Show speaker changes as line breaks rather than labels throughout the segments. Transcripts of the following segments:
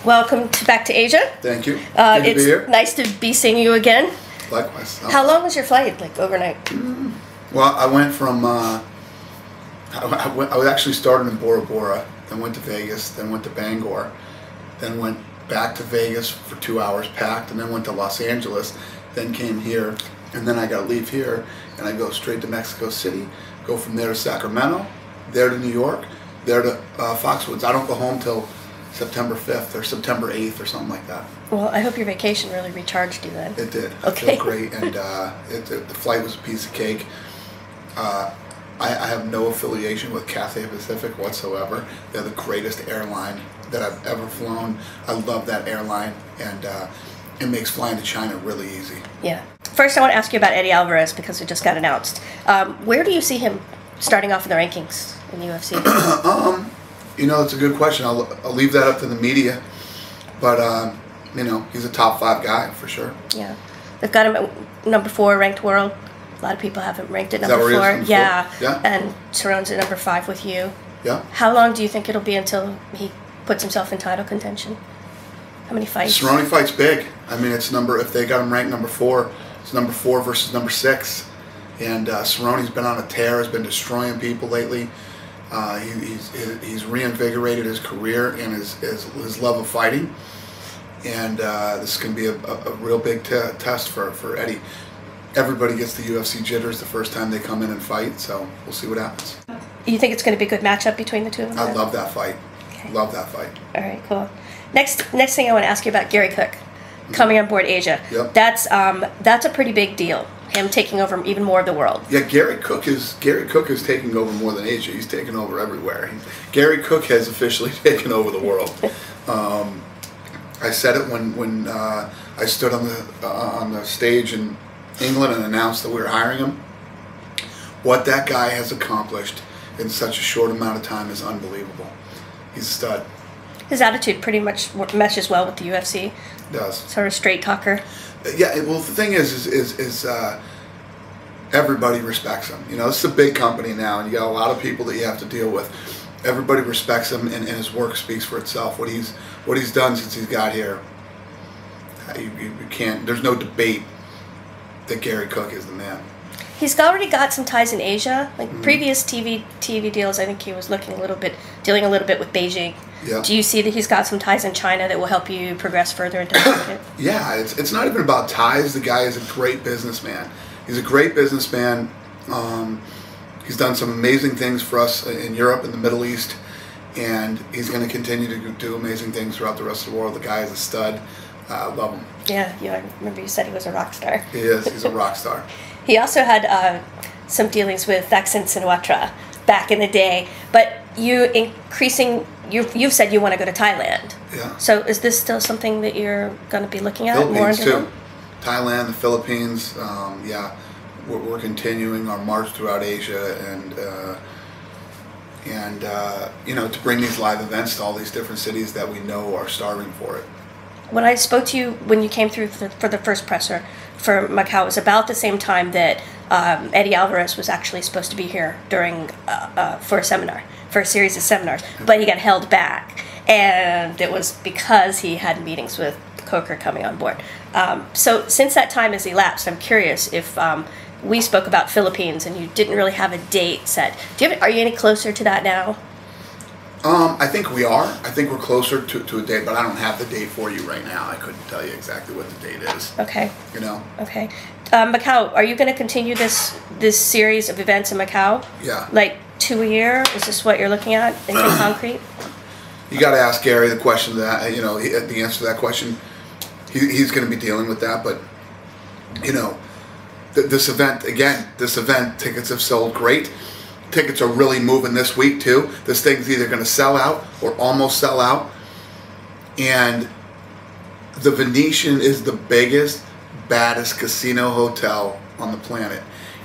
Welcome back to Asia.
Thank you. Good to be here.
It's nice to be seeing you again.
Likewise.
How long was your flight, like overnight?
Well, I went from, I was actually started in Bora Bora, then went to Vegas, then went to Bangor, then went back to Vegas for 2 hours packed, and then went to Los Angeles, then came here, and then I got to leave here, and I go straight to Mexico City, go from there to Sacramento, there to New York, there to Foxwoods. I don't go home till September 5th or September 8th or something like that.
Well, I hope your vacation really recharged you then.
It did.
Okay.
I feel great, and the flight was a piece of cake. I have no affiliation with Cathay Pacific whatsoever. They're the greatest airline that I've ever flown. I love that airline, and it makes flying to China really easy.
Yeah. First, I want to ask you about Eddie Alvarez because it just got announced. Where do you see him starting off in the rankings in the UFC?
You know, it's a good question. I'll leave that up to the media, but you know, he's a top 5 guy for sure.
Yeah, they've got him at number 4 ranked world. A lot of people haven't ranked at number 4.
Yeah.
And Cerrone's at number 5 with you.
Yeah.
How long do you think it'll be until he puts himself in title contention? How many fights?
Cerrone fight's big. I mean, it's if they got him ranked number 4, it's number 4 versus number 6. And Cerrone's been on a tear, has been destroying people lately. He's reinvigorated his career and his love of fighting. And this is going to be a real big test for Eddie. Everybody gets the UFC jitters the first time they come in and fight, so we'll see what happens.
You think it's going to be a good matchup between the two of them?
I love that fight.
Okay.
Love that fight.
All right, cool. Next thing I want to ask you about Garry Cook coming on board Asia.
Yep.
That's a pretty big deal. Him taking over even more of the world.
Yeah, Garry Cook is taking over more than Asia. He's taking over everywhere. Garry Cook has officially taken over the world. I said it when I stood on the stage in England and announced that we were hiring him. What that guy has accomplished in such a short amount of time is unbelievable. He's a stud.
His attitude pretty much meshes well with the UFC.
It does.
Sort of straight talker.
Yeah, well, the thing is everybody respects him. You know, this is a big company now, and you got a lot of people that you have to deal with. Everybody respects him, and his work speaks for itself. What he's done since he's got here, you can't. There's no debate that Garry Cook is the man.
He's already got some ties in Asia. Like previous TV deals, I think he was dealing a little bit with Beijing.
Yeah.
Do you see that he's got some ties in China that will help you progress further into the market?
Yeah, it's not even about ties. The guy is a great businessman. He's a great businessman. He's done some amazing things for us in Europe and the Middle East, and he's going to continue to do amazing things throughout the rest of the world. The guy is a stud. Love him.
Yeah, I remember you said he was a rock star.
He is. He's a rock star.
He also had some dealings with Thaksin Shinawatra back in the day, but you've said you want to go to Thailand.
Yeah.
So is this still something that you're going to be looking at more
Philippines too. Thailand, the Philippines. Yeah, we're continuing our march throughout Asia, and you know, to bring these live events to all these different cities that we know are starving for it.
When I spoke to you when you came through for the first presser for Macau, it was about the same time that Eddie Alvarez was actually supposed to be here for a series of seminars, but he got held back, and it was because he had meetings with Coker coming on board. So since that time has elapsed, I'm curious if we spoke about Philippines and you didn't really have a date set. Are you any closer to that now?
I think we are. I think we're closer to a date, but I don't have the date for you right now. I couldn't tell you exactly what the date is.
Okay.
You know?
Okay. Macau, are you going to continue this series of events in Macau?
Yeah.
Like 2 a year? Is this what you're looking at in concrete?
You got to ask Garry the question that, you know, the answer to that question. He's going to be dealing with that, but, you know, this event, tickets have sold great. Tickets are really moving this week too. This thing's either going to sell out or almost sell out. And the Venetian is the biggest, baddest casino hotel on the planet.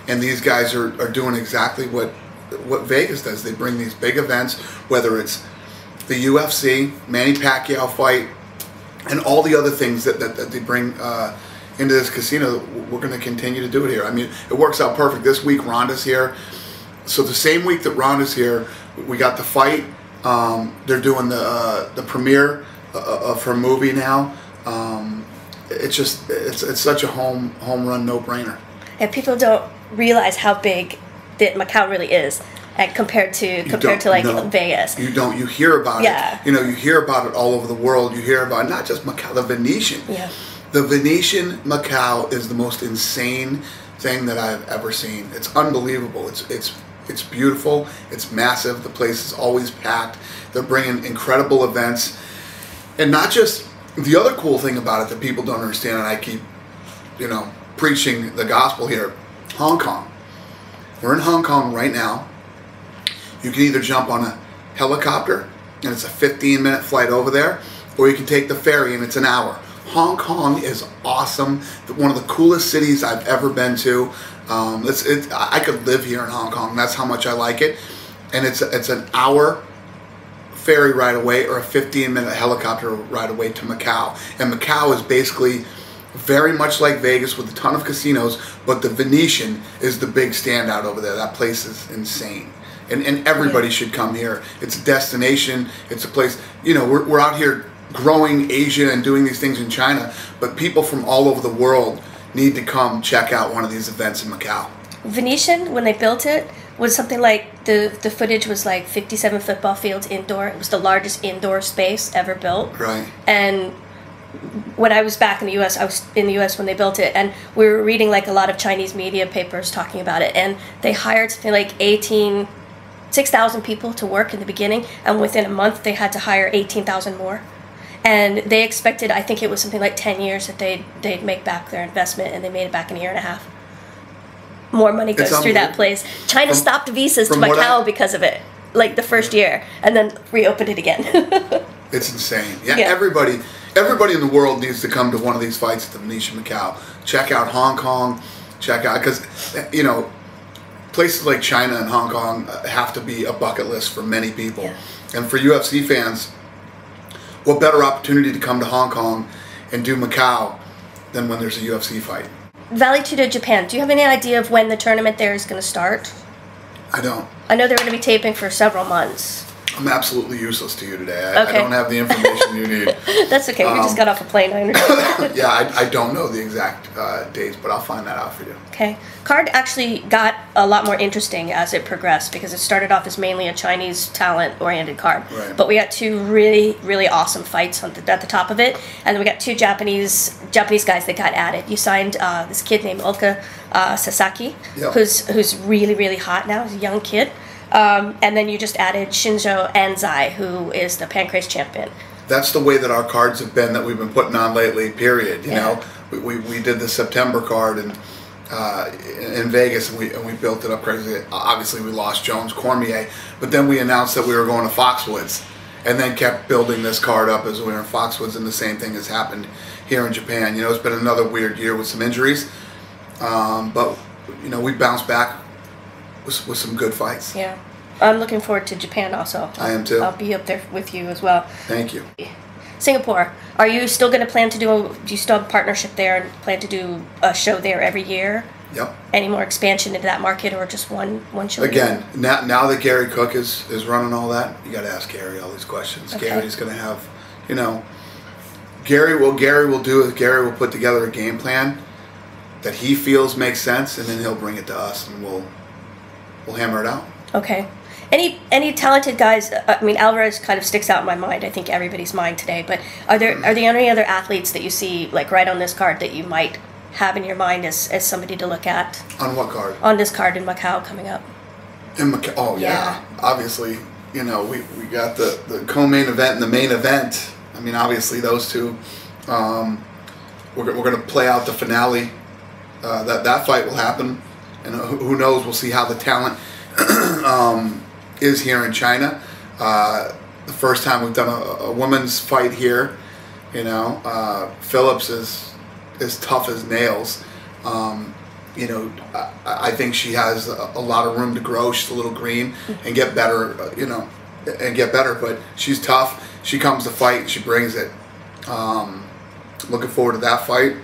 And these guys are doing exactly what Vegas does. They bring these big events, whether it's the UFC, Manny Pacquiao fight, and all the other things that they bring into this casino. We're going to continue to do it here. I mean, it works out perfect. This week, Ronda's here. So the same week that Ronda's here, we got the fight. They're doing the premiere of her movie now. It's such a home run, no brainer.
And people don't realize how big that Macau really is, and compared to like Vegas.
You don't. You hear about
Yeah.
it. You know, you hear about it all over the world. You hear about not just Macau, the Venetian.
Yeah.
The Venetian Macau is the most insane thing that I've ever seen. It's unbelievable. It's beautiful. It's massive. The place is always packed. They're bringing incredible events, and not just. The other cool thing about it that people don't understand, and I keep, preaching the gospel here, Hong Kong. We're in Hong Kong right now. You can either jump on a helicopter, and it's a 15-minute flight over there, or you can take the ferry, and it's an hour. Hong Kong is awesome. One of the coolest cities I've ever been to. I could live here in Hong Kong. That's how much I like it. And it's an hour ferry ride away or a 15-minute helicopter ride away to Macau. And Macau is basically very much like Vegas with a ton of casinos, but the Venetian is the big standout over there. That place is insane. And everybody should come here. It's a destination. It's a place, we're out here growing Asia and doing these things in China, but people from all over the world need to come check out one of these events in Macau.
Venetian, when they built it, was something like the footage was like 57 football fields indoor. It was the largest indoor space ever built.
Right. And
when I was back in the U.S., I was in the U.S. when they built it, and we were reading like a lot of Chinese media papers talking about it, and they hired something like 6,000 people to work in the beginning, and within a month they had to hire 18,000 more. And they expected, I think it was something like 10 years that they'd make back their investment, and they made it back in a year and a half. More money goes through that place. China stopped visas to Macau because of it, like the first year, and then reopened it again.
It's insane. Yeah, everybody in the world needs to come to one of these fights at the Venetian Macau. Check out Hong Kong. Because, places like China and Hong Kong have to be a bucket list for many people.
Yeah.
And for UFC fans, what better opportunity to come to Hong Kong and do Macau than when there's a UFC fight?
Valley to Japan. Do you have any idea of when the tournament there is going to start?
I don't.
I know they're going to be taping for several months.
I'm absolutely useless to you today.
Okay.
I don't have the information you need.
That's okay. We just got off a plane. I understand.
Yeah, I don't know the exact dates, but I'll find that out for you.
Okay. Card actually got a lot more interesting as it progressed because it started off as mainly a Chinese talent-oriented card.
Right.
But we got two really, really awesome fights at the top of it, and then we got two Japanese guys that got added. You signed this kid named Ulka Sasaki,
yep,
who's really, really hot now. He's a young kid. And then you just added Shinzo Anzai, who is the Pancrase champion.
That's the way that our cards have been that we've been putting on lately, period. You know, we did the September card in Vegas, and we built it up crazy. Obviously, we lost Jones Cormier, but then we announced that we were going to Foxwoods, and then kept building this card up as we were in Foxwoods, and the same thing has happened here in Japan. It's been another weird year with some injuries, but we bounced back with some good fights.
Yeah. I'm looking forward to Japan also.
I am too.
I'll be up there with you as well.
Thank you.
Singapore, are you still going to plan to do you still have a partnership there and plan to do a show there every year?
Yep.
Any more expansion into that market, or just one show?
Again, now that Garry Cook is running all that, you got to ask Garry all these questions.
Okay.
Gary's going to have, Garry will do is Garry will put together a game plan that he feels makes sense, and then he'll bring it to us, and we'll hammer it out.
Okay. Any talented guys? I mean, Alvarez kind of sticks out in my mind. I think everybody's mind today. But are there any other athletes that you see like right on this card that you might have in your mind as somebody to look at?
On what card?
On this card in Macau coming up.
In Macau? Oh yeah. Obviously, we got the co-main event and the main event. I mean, obviously those two. We're going to play out the finale. That fight will happen, and who knows? We'll see how the talent is here in China. The first time we've done a women's fight here, Phillips is tough as nails. I think she has a lot of room to grow. She's a little green and get better, but she's tough. She comes to fight and she brings it. Looking forward to that fight.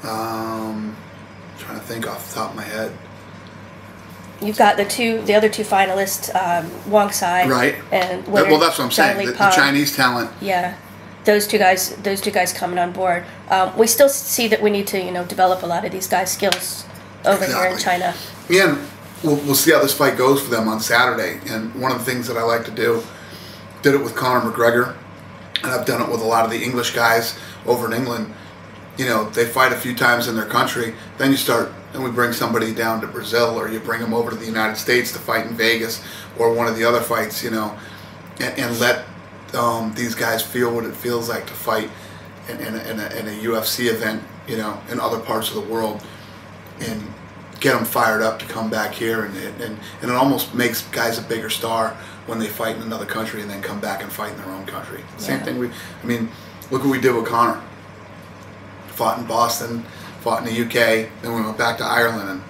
Trying to think off the top of my head.
You've got the other two finalists, Wang Sai,
right?
And
well, that's what I'm saying. The Chinese talent.
Yeah, those two guys coming on board. We still see that we need to develop a lot of these guys' skills over here in China.
Yeah, and we'll see how this fight goes for them on Saturday. And one of the things that I like to do, did it with Conor McGregor, and I've done it with a lot of the English guys over in England. They fight a few times in their country, then we bring somebody down to Brazil, or you bring them over to the United States to fight in Vegas, or one of the other fights, and let these guys feel what it feels like to fight in a UFC event, in other parts of the world, and get them fired up to come back here, and it almost makes guys a bigger star when they fight in another country and then come back and fight in their own country. Same thing. Look what we did with Conor. Fought in Boston, fought in the UK, then we went back to Ireland, and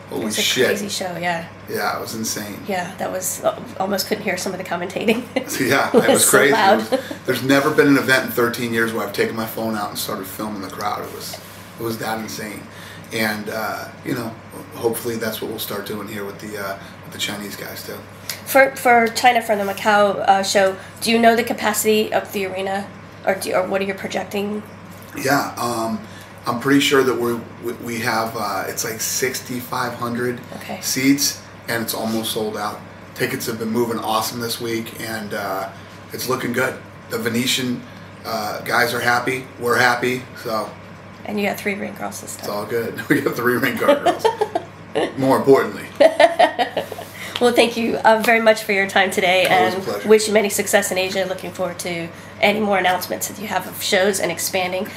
holy shit.
It was a crazy show, yeah.
Yeah, it was insane.
Yeah, that was, almost couldn't hear some of the commentating.
Yeah, it was crazy.
So loud.
There's never been an event in 13 years where I've taken my phone out and started filming the crowd. It was that insane. And, hopefully that's what we'll start doing here with the Chinese guys too.
For China, for the Macau show, do you know the capacity of the arena, or what are you projecting?
Yeah, I'm pretty sure that we have it's like 6,500 seats, and it's almost sold out. Tickets have been moving awesome this week, and it's looking good. The Venetian guys are happy. We're happy. So.
And you got 3 ring girls this time.
It's all good. We got 3 ring girls. More importantly.
Well, thank you very much for your time today,
and
wish you many success in Asia. Looking forward to any more announcements that you have of shows and expanding.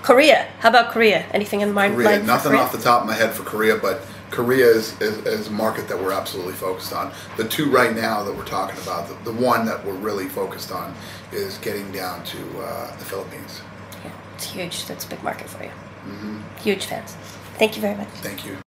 Korea, how about Korea? Anything in mind?
Korea, nothing off the top of my head for Korea, but Korea is a market that we're absolutely focused on. The 2 right now that we're talking about, the one that we're really focused on is getting down to the Philippines.
Yeah, it's huge. That's a big market for you.
Mm-hmm.
Huge fans. Thank you very much.
Thank you.